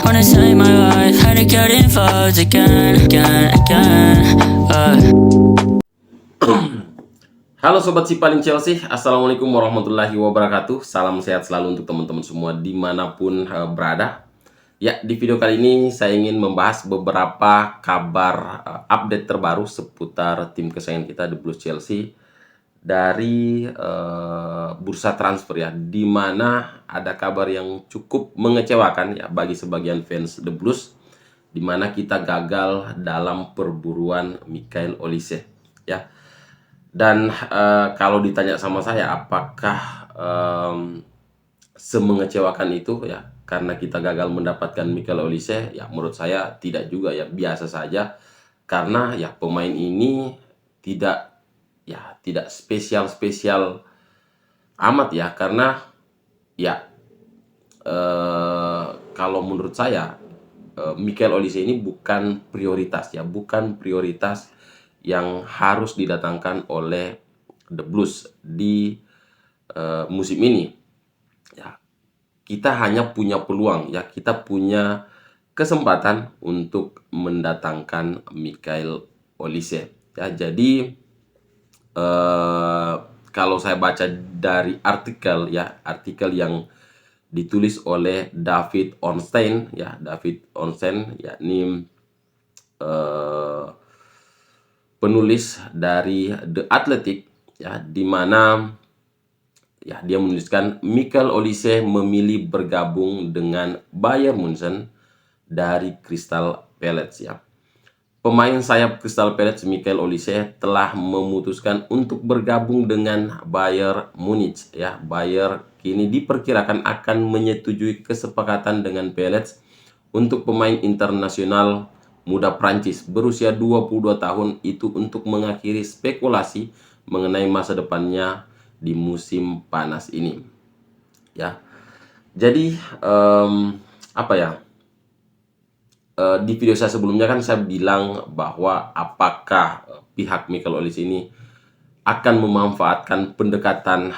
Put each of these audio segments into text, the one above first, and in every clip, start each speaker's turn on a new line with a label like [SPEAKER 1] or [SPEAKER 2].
[SPEAKER 1] wanna save my life. Had to get involved again.
[SPEAKER 2] Halo Sobat Si Paling Chelsea, Assalamualaikum warahmatullahi wabarakatuh. Salam sehat selalu untuk teman-teman semua dimanapun berada. Ya, di video kali ini saya ingin membahas beberapa kabar update terbaru seputar tim kesayangan kita, The Blues Chelsea, dari bursa transfer ya, di mana ada kabar yang cukup mengecewakan ya bagi sebagian fans The Blues, di mana kita gagal dalam perburuan Michael Olise ya. Dan kalau ditanya sama saya apakah semengecewakan itu ya karena kita gagal mendapatkan Michael Olise, ya menurut saya tidak juga ya, biasa saja. Karena ya pemain ini tidak spesial amat ya, karena ya kalau menurut saya Michael Olise ini bukan prioritas ya, bukan prioritas yang harus didatangkan oleh The Blues di musim ini. Ya, kita hanya punya peluang ya, kita punya kesempatan untuk mendatangkan Michael Olise. Ya, jadi kalau saya baca dari artikel yang ditulis oleh David Ornstein ya, yakni penulis dari The Athletic ya, di mana ya dia menuliskan Michael Olise memilih bergabung dengan Bayern Munchen dari Crystal Palace ya. Pemain sayap Crystal Palace Michael Olise telah memutuskan untuk bergabung dengan Bayern Munich ya. Bayern kini diperkirakan akan menyetujui kesepakatan dengan Palace untuk pemain internasional muda Prancis berusia 22 tahun itu untuk mengakhiri spekulasi mengenai masa depannya di musim panas ini. Ya. Jadi di video saya sebelumnya kan saya bilang bahwa apakah pihak Michael Olise ini akan memanfaatkan pendekatan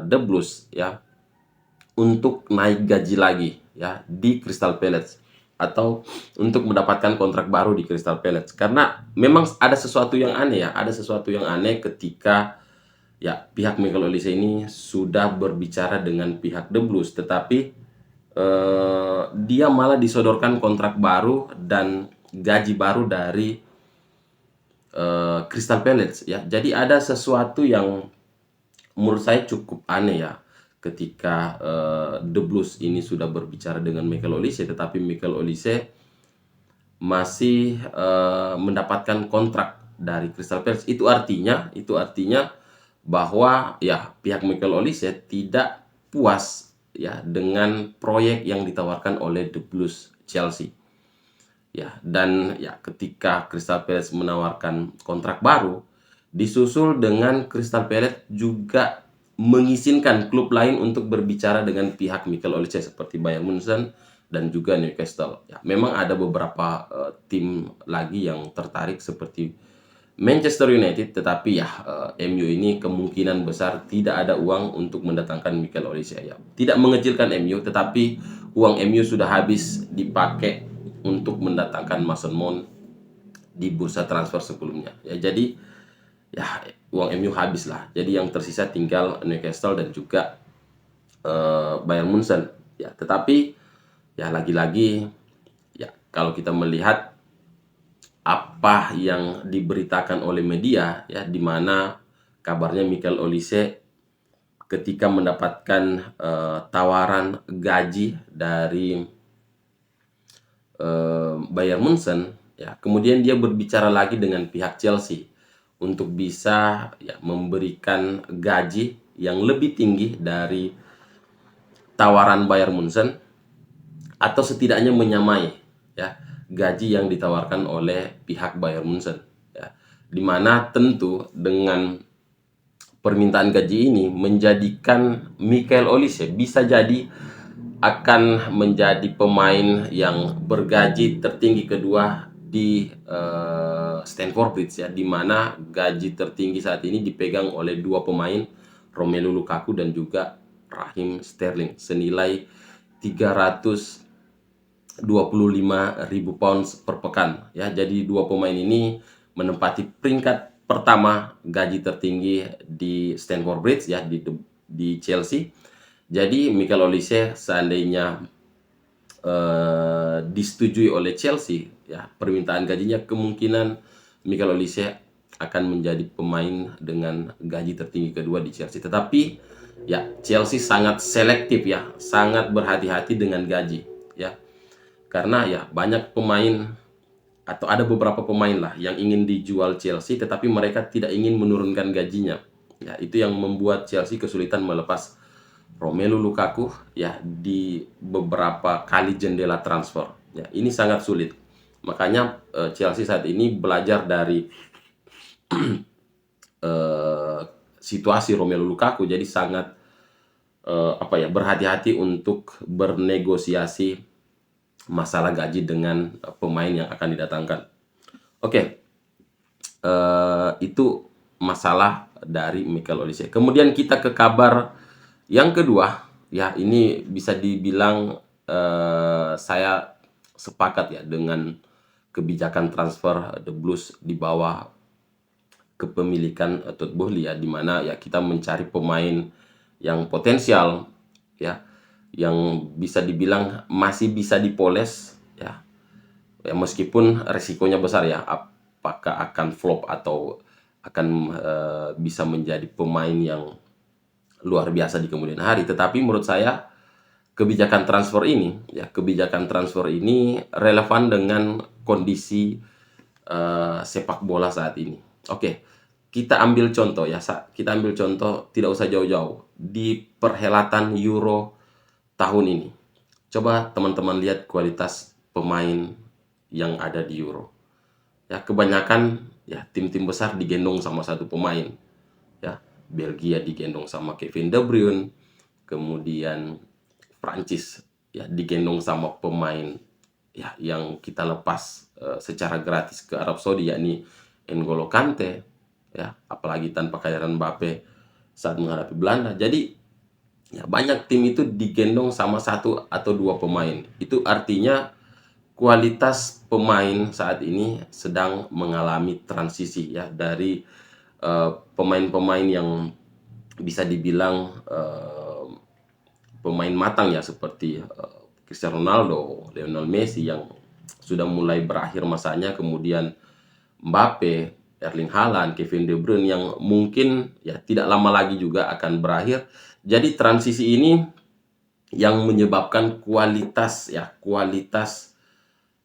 [SPEAKER 2] The Blues ya untuk naik gaji lagi ya di Crystal Palace, atau untuk mendapatkan kontrak baru di Crystal Palace. Karena memang ada sesuatu yang aneh ya, ketika ya pihak Michael Olise ini sudah berbicara dengan pihak The Blues, tetapi dia malah disodorkan kontrak baru dan gaji baru dari Crystal Palace ya. Jadi ada sesuatu yang menurut saya cukup aneh ya, ketika The Blues ini sudah berbicara dengan Michael Olise, tetapi Michael Olise masih mendapatkan kontrak dari Crystal Palace. Itu artinya bahwa ya pihak Michael Olise tidak puas ya dengan proyek yang ditawarkan oleh The Blues Chelsea. Ya, dan ya ketika Crystal Palace menawarkan kontrak baru, disusul dengan Crystal Palace juga mengizinkan klub lain untuk berbicara dengan pihak Michael Olise seperti Bayern Munchen dan juga Newcastle. Ya, memang ada beberapa tim lagi yang tertarik seperti Manchester United, tetapi ya MU ini kemungkinan besar tidak ada uang untuk mendatangkan Michael Olise ya. Tidak mengecilkan MU, tetapi uang MU sudah habis dipakai untuk mendatangkan Mason Mount di bursa transfer sebelumnya ya. Jadi ya uang MU habis lah. Jadi yang tersisa tinggal Newcastle dan juga Bayern Munchen ya. Tetapi ya lagi-lagi ya kalau kita melihat apa yang diberitakan oleh media ya, di mana kabarnya Michael Olise ketika mendapatkan tawaran gaji dari Bayern Munchen ya, kemudian dia berbicara lagi dengan pihak Chelsea untuk bisa ya memberikan gaji yang lebih tinggi dari tawaran Bayern Munchen, atau setidaknya menyamai ya gaji yang ditawarkan oleh pihak Bayern Munchen ya. Dimana tentu dengan permintaan gaji ini menjadikan Michael Olise bisa jadi akan menjadi pemain yang bergaji tertinggi kedua di Stamford Bridge ya, dimana gaji tertinggi saat ini dipegang oleh dua pemain, Romelu Lukaku dan juga Raheem Sterling, senilai 300 25.000 pounds per pekan ya. Jadi dua pemain ini menempati peringkat pertama gaji tertinggi di Stamford Bridge ya, di Chelsea. Jadi Michael Olise seandainya disetujui oleh Chelsea ya permintaan gajinya, kemungkinan Michael Olise akan menjadi pemain dengan gaji tertinggi kedua di Chelsea. Tetapi ya Chelsea sangat selektif ya, sangat berhati-hati dengan gaji ya. Karena ya banyak pemain atau ada beberapa pemain lah yang ingin dijual Chelsea tetapi mereka tidak ingin menurunkan gajinya. Ya, itu yang membuat Chelsea kesulitan melepas Romelu Lukaku ya di beberapa kali jendela transfer. Ya, ini sangat sulit. Makanya Chelsea saat ini belajar dari situasi Romelu Lukaku, jadi sangat berhati-hati untuk bernegosiasi masalah gaji dengan pemain yang akan didatangkan. Oke, itu masalah dari Michael Olise. Kemudian kita ke kabar yang kedua, ya ini bisa dibilang saya sepakat ya dengan kebijakan transfer The Blues di bawah kepemilikan Todd Boehly ya, di mana ya kita mencari pemain yang potensial ya, yang bisa dibilang masih bisa dipoles ya. Ya meskipun resikonya besar ya, apakah akan flop atau akan bisa menjadi pemain yang luar biasa di kemudian hari. Tetapi menurut saya kebijakan transfer ini relevan dengan kondisi sepak bola saat ini. Oke, kita ambil contoh ya, kita ambil contoh tidak usah jauh-jauh di perhelatan Euro tahun ini. Coba teman-teman lihat kualitas pemain yang ada di Euro. Ya, kebanyakan ya tim-tim besar digendong sama satu pemain. Ya, Belgia digendong sama Kevin De Bruyne, kemudian Prancis ya digendong sama pemain ya yang kita lepas secara gratis ke Arab Saudi, yakni N'Golo Kante ya, apalagi tanpa kehadiran Mbappe saat menghadapi Belanda. Jadi ya banyak tim itu digendong sama satu atau dua pemain. Itu artinya kualitas pemain saat ini sedang mengalami transisi ya, dari pemain-pemain yang bisa dibilang pemain matang ya seperti Cristiano Ronaldo, Lionel Messi yang sudah mulai berakhir masanya, kemudian Mbappe, Erling Haaland, Kevin De Bruyne yang mungkin ya tidak lama lagi juga akan berakhir. Jadi transisi ini yang menyebabkan kualitas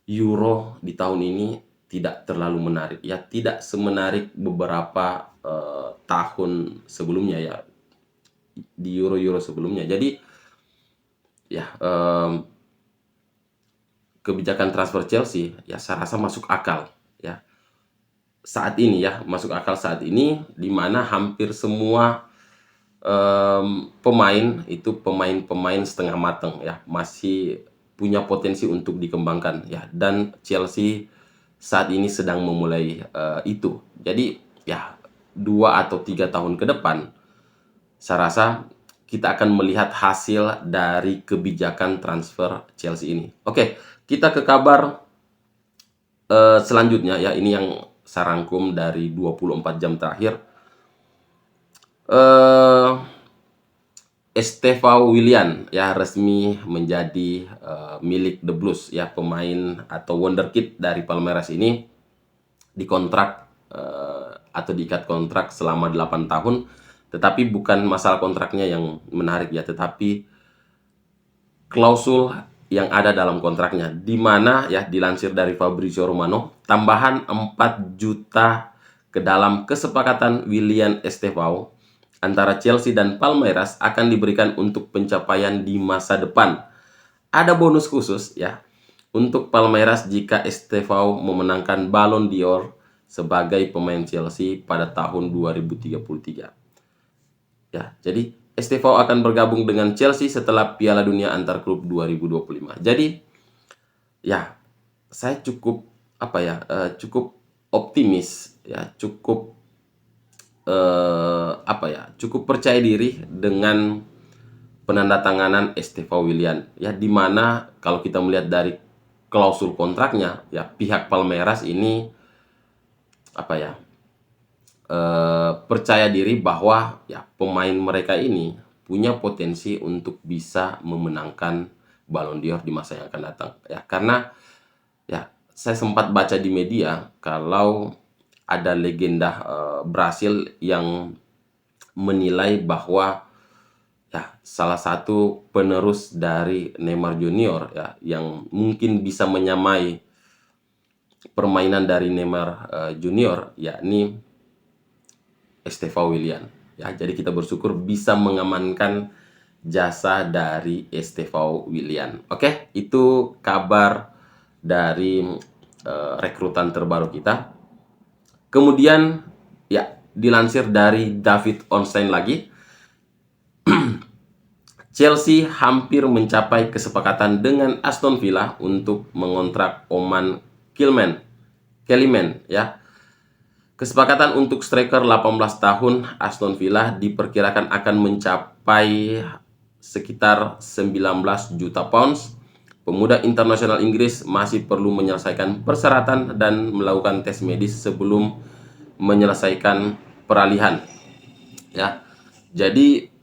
[SPEAKER 2] Euro di tahun ini tidak terlalu menarik ya, tidak semenarik beberapa tahun sebelumnya ya, di Euro sebelumnya. Jadi ya kebijakan transfer Chelsea ya saya rasa masuk akal ya saat ini ya, masuk akal saat ini, di mana hampir semua pemain itu pemain setengah matang ya, masih punya potensi untuk dikembangkan ya, dan Chelsea saat ini sedang memulai itu. Jadi ya 2 atau 3 tahun ke depan saya rasa kita akan melihat hasil dari kebijakan transfer Chelsea ini. Oke, kita ke kabar selanjutnya ya, ini yang saya rangkum dari 24 jam terakhir. Estevao Willian ya resmi menjadi milik The Blues ya, pemain atau wonderkid dari Palmeiras ini dikontrak atau diikat kontrak selama 8 tahun. Tetapi bukan masalah kontraknya yang menarik ya, tetapi klausul yang ada dalam kontraknya, di mana ya dilansir dari Fabrizio Romano, tambahan 4 juta ke dalam kesepakatan Willian Estevao antara Chelsea dan Palmeiras akan diberikan untuk pencapaian di masa depan. Ada bonus khusus ya untuk Palmeiras jika Estevao memenangkan Ballon d'Or sebagai pemain Chelsea pada tahun 2033. Ya, jadi Estevao akan bergabung dengan Chelsea setelah Piala Dunia Antar Klub 2025. Jadi ya saya cukup cukup optimis ya, cukup cukup percaya diri dengan penandatanganan Estevao Willian ya, dimana kalau kita melihat dari klausul kontraknya, ya pihak Palmeiras ini percaya diri bahwa ya pemain mereka ini punya potensi untuk bisa memenangkan Ballon d'Or di masa yang akan datang. Ya, karena ya saya sempat baca di media kalau ada legenda Brasil yang menilai bahwa ya salah satu penerus dari Neymar Junior ya yang mungkin bisa menyamai permainan dari Neymar Junior, yakni Estevão Willian. Ya, jadi kita bersyukur bisa mengamankan jasa dari Estevão Willian. Oke, itu kabar dari rekrutan terbaru kita. Kemudian ya dilansir dari David Ornstein lagi, Chelsea hampir mencapai kesepakatan dengan Aston Villa untuk mengontrak Oman Kellyman ya. Kesepakatan untuk striker 18 tahun Aston Villa diperkirakan akan mencapai sekitar 19 juta pounds. Pemuda internasional Inggris masih perlu menyelesaikan persyaratan dan melakukan tes medis sebelum menyelesaikan peralihan. Ya. Jadi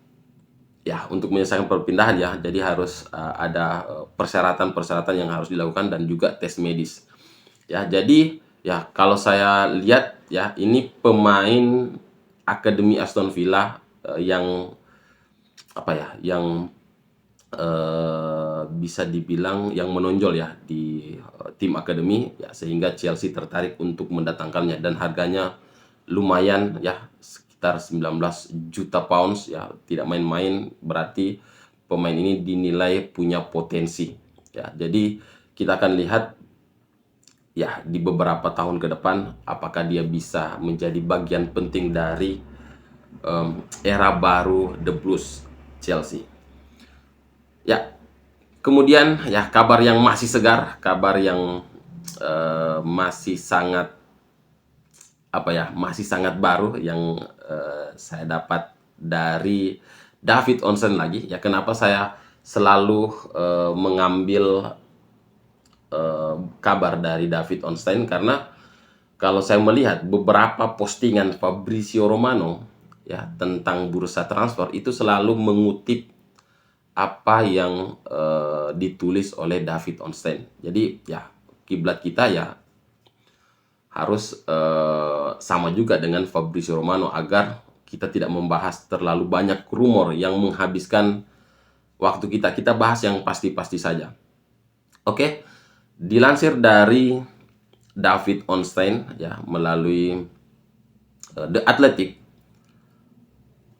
[SPEAKER 2] ya untuk menyelesaikan perpindahan ya, jadi harus ada persyaratan-persyaratan yang harus dilakukan dan juga tes medis. Ya, jadi ya kalau saya lihat ya ini pemain akademi Aston Villa yang bisa dibilang yang menonjol ya di tim akademi ya, sehingga Chelsea tertarik untuk mendatangkannya dan harganya lumayan ya, sekitar 19 juta pounds ya, tidak main-main, berarti pemain ini dinilai punya potensi ya. Jadi kita akan lihat ya di beberapa tahun ke depan apakah dia bisa menjadi bagian penting dari era baru The Blues Chelsea. Ya, kemudian ya kabar yang masih segar, kabar yang masih sangat masih sangat baru yang saya dapat dari David Ornstein lagi. Ya, kenapa saya selalu mengambil kabar dari David Ornstein, karena kalau saya melihat beberapa postingan Fabrizio Romano ya tentang bursa transfer itu selalu mengutip apa yang ditulis oleh David Ornstein. Jadi ya kiblat kita ya harus sama juga dengan Fabrizio Romano agar kita tidak membahas terlalu banyak rumor yang menghabiskan waktu kita. Kita bahas yang pasti-pasti saja. Oke, dilansir dari David Ornstein ya melalui The Athletic,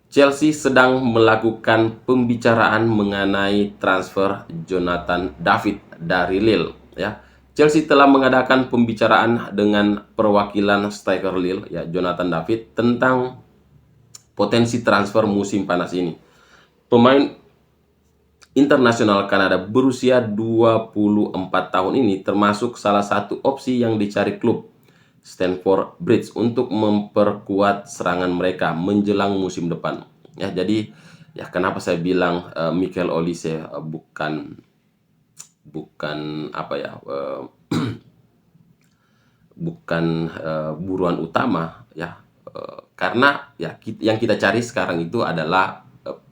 [SPEAKER 2] Chelsea sedang melakukan pembicaraan mengenai transfer Jonathan David dari Lille ya. Chelsea telah mengadakan pembicaraan dengan perwakilan striker Lille ya, Jonathan David, tentang potensi transfer musim panas ini. Pemain internasional Kanada berusia 24 tahun ini termasuk salah satu opsi yang dicari klub Stamford Bridge untuk memperkuat serangan mereka menjelang musim depan. Ya, jadi ya kenapa saya bilang Mikel Olise bukan buruan utama ya, karena ya yang kita cari sekarang itu adalah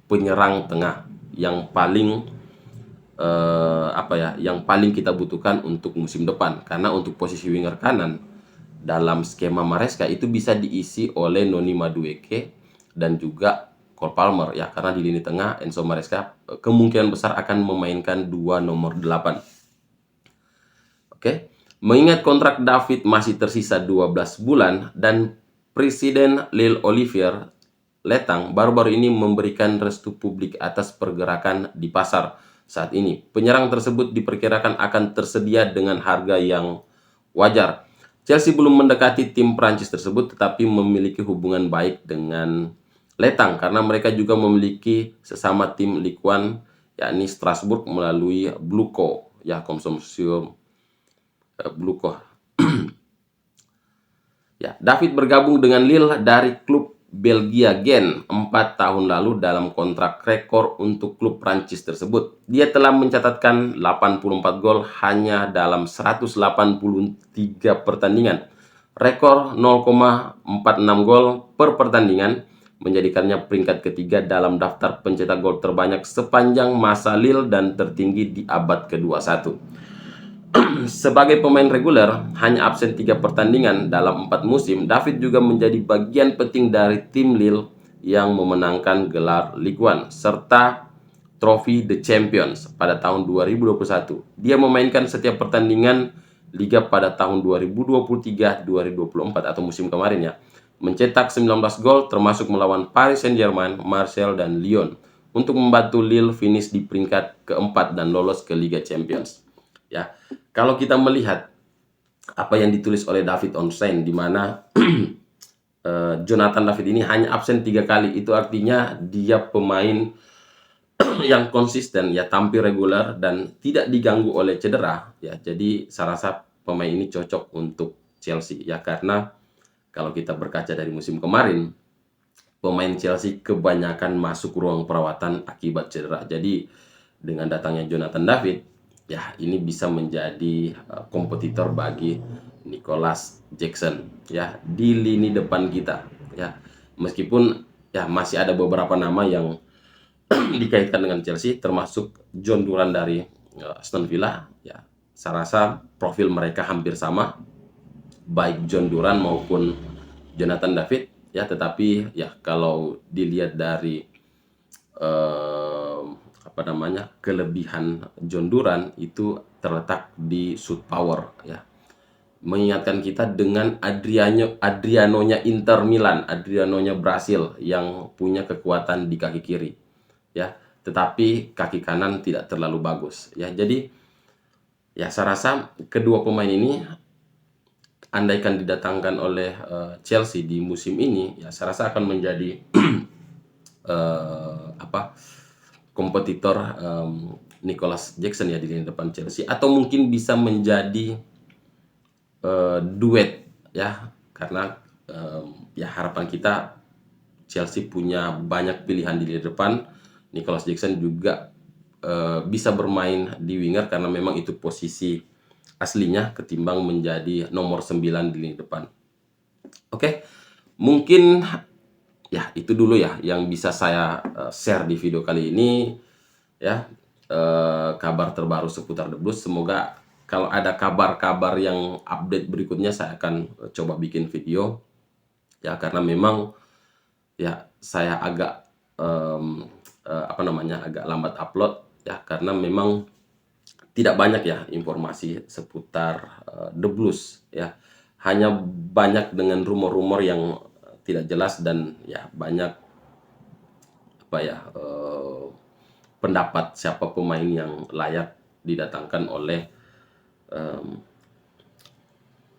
[SPEAKER 2] penyerang tengah yang paling yang paling kita butuhkan untuk musim depan, karena untuk posisi winger kanan dalam skema Maresca itu bisa diisi oleh Noni Madueke dan juga Cole Palmer ya, karena di lini tengah Enzo Maresca kemungkinan besar akan memainkan dua nomor 8. Oke. Mengingat kontrak David masih tersisa 12 bulan dan Presiden Lille Olivier Letang baru-baru ini memberikan restu publik atas pergerakan di pasar saat ini. Penyerang tersebut diperkirakan akan tersedia dengan harga yang wajar. Chelsea belum mendekati tim Prancis tersebut, tetapi memiliki hubungan baik dengan Letang karena mereka juga memiliki sesama tim Ligue 1 yakni Strasbourg melalui Bluco ya, konsorsium Bluco. Ya, David bergabung dengan Lille dari klub Belgia Gent 4 tahun lalu dalam kontrak rekor untuk klub Prancis tersebut. Dia telah mencatatkan 84 gol hanya dalam 183 pertandingan. Rekor 0,46 gol per pertandingan menjadikannya peringkat ketiga dalam daftar pencetak gol terbanyak sepanjang masa Lille dan tertinggi di abad ke-21. Sebagai pemain reguler, hanya absen 3 pertandingan dalam 4 musim, David juga menjadi bagian penting dari tim Lille yang memenangkan gelar Ligue 1 serta trofi The Champions pada tahun 2021. Dia memainkan setiap pertandingan Liga pada tahun 2023-2024 atau musim kemarin ya. Mencetak 19 gol termasuk melawan Paris Saint-Germain, Marseille, dan Lyon untuk membantu Lille finish di peringkat keempat dan lolos ke Liga Champions. Ya, kalau kita melihat apa yang ditulis oleh David Onstein, di mana Jonathan David ini hanya absen 3 kali, itu artinya dia pemain yang konsisten, ya, tampil reguler dan tidak diganggu oleh cedera. Ya, jadi saya rasa pemain ini cocok untuk Chelsea ya, karena kalau kita berkaca dari musim kemarin, pemain Chelsea kebanyakan masuk ruang perawatan akibat cedera. Jadi dengan datangnya Jonathan David, ya, ini bisa menjadi kompetitor bagi Nicolas Jackson ya di lini depan kita ya. Meskipun ya masih ada beberapa nama yang dikaitkan dengan Chelsea, termasuk John Duran dari Aston Villa ya. Saya rasa profil mereka hampir sama, baik John Duran maupun Jonathan David ya. Tetapi ya kalau dilihat dari kelebihan John Duran itu terletak di shoot power ya. Mengingatkan kita dengan Adrianonya Inter Milan, Adrianonya Brasil yang punya kekuatan di kaki kiri ya, tetapi kaki kanan tidak terlalu bagus ya. Jadi ya saya rasa kedua pemain ini andaikan didatangkan oleh Chelsea di musim ini ya, saya rasa akan menjadi kompetitor Nicolas Jackson ya di lini depan Chelsea, atau mungkin bisa menjadi duet ya, karena ya harapan kita Chelsea punya banyak pilihan di lini depan. Nicolas Jackson juga bisa bermain di winger karena memang itu posisi aslinya ketimbang menjadi nomor 9 di lini depan. Oke, mungkin ya itu dulu ya yang bisa saya share di video kali ini ya, kabar terbaru seputar The Blues. Semoga kalau ada kabar-kabar yang update berikutnya saya akan coba bikin video ya, karena memang ya saya agak agak lambat upload ya, karena memang tidak banyak ya informasi seputar The Blues ya. Hanya banyak dengan rumor-rumor yang tidak jelas dan ya banyak pendapat siapa pemain yang layak didatangkan oleh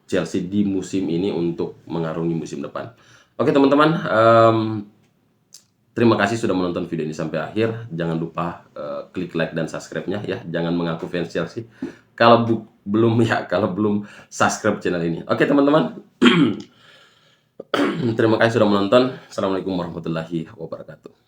[SPEAKER 2] Chelsea di musim ini untuk mengarungi musim depan. Oke teman-teman, terima kasih sudah menonton video ini sampai akhir. Jangan lupa klik like dan subscribe-nya ya. Jangan mengaku fans Chelsea kalau belum subscribe channel ini. Oke teman-teman. Terima kasih sudah menonton. Assalamualaikum warahmatullahi wabarakatuh.